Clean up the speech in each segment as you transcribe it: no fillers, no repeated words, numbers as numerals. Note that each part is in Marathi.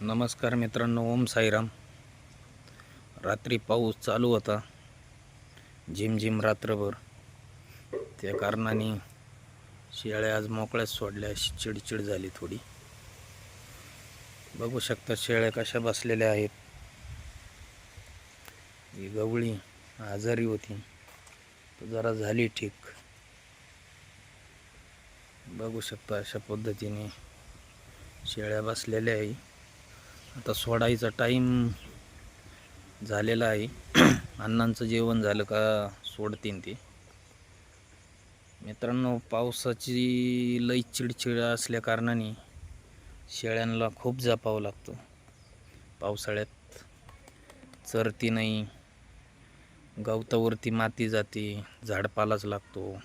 नमस्कार मित्रांनो, ओम साईराम. रात्री पाऊस चालू होता झिमझिम रात्रभर. त्या कारणाने शेळ्या आज मोकळ्याच सोडल्या. चिडचिड झाली थोडी. बघू शकता शेळ्या कशा बसलेल्या आहेत. ही गवळी आजारी होती तर जरा झाली ठीक. बघू शकता अशा पद्धतीने शेळ्या बसलेल्या आहे. आता सोडायचा टाईम झालेला आहे. अण्णांचं जेवण झालं का सोडतीन ते. मित्रांनो, पावसाची लई चिडचिड असल्या कारणाने शेळ्यांना खूप जपावं लागतं. पावसाळ्यात चरती नाही, गवतावरती माती जाते, झाडपालाच लागतो.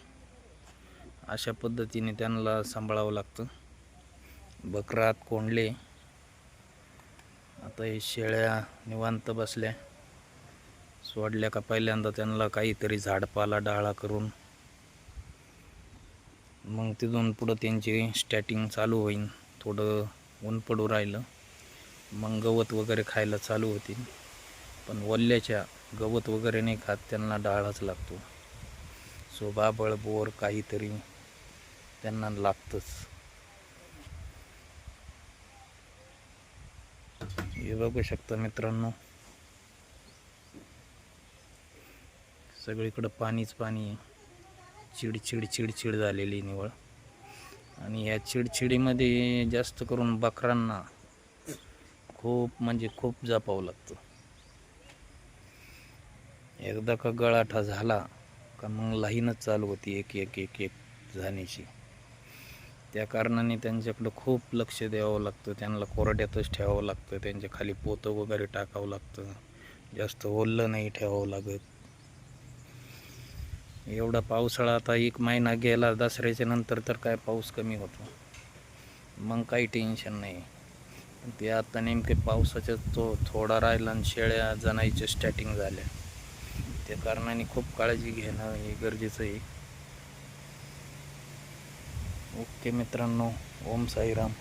अशा पद्धतीने त्यांना सांभाळावं लागतं. बकरात कोंडले. आता हे शेळ्या निवांत बसल्या. सोडल्या का पहिल्यांदा त्यांना काहीतरी झाडपाला डाळा करून मग तिथून पुढं त्यांची स्टार्टिंग चालू होईल. थोडं ऊन पडू राहिलं मग गवत वगैरे खायला चालू होतील. पण वल्ल्याच्या गवत वगैरे नाही खात, त्यांना डाळाच लागतो. बाबळ बोर काहीतरी त्यांना लागतंच. हे बघू शकता मित्रांनो, सगळीकडं पाणीच पाणी. चिडचिड चिडचिड झालेली निवळ. आणि या चिडचिडीमध्ये जास्त करून बकरांना खूप जपावं लागतं. एकदा का गळाठा झाला का मग लाईनच चालू होती एक एक एक एक जाण्याची. त्या कारणाने त्यांच्याकडं खूप लक्ष द्यावं लागतं. त्यांना कोरड्यातच ठेवावं लागतं. त्यांच्या खाली पोतं वगैरे टाकावं लागतं. जास्त ओलं नाही ठेवावं लागत. एवढा पावसाळा आता 1 महिना गेला. दसऱ्याच्या नंतर तर काय पाऊस कमी होतो, मग काही टेन्शन नाही. ते आता नेमके पावसाचा थोडा राहिला आणि शेळ्या जनायच्या स्टार्टिंग झाल्या. त्या कारणाने खूप काळजी घेणं हे गरजेचं आहे. ओके मित्रांनो, ओम साईराम.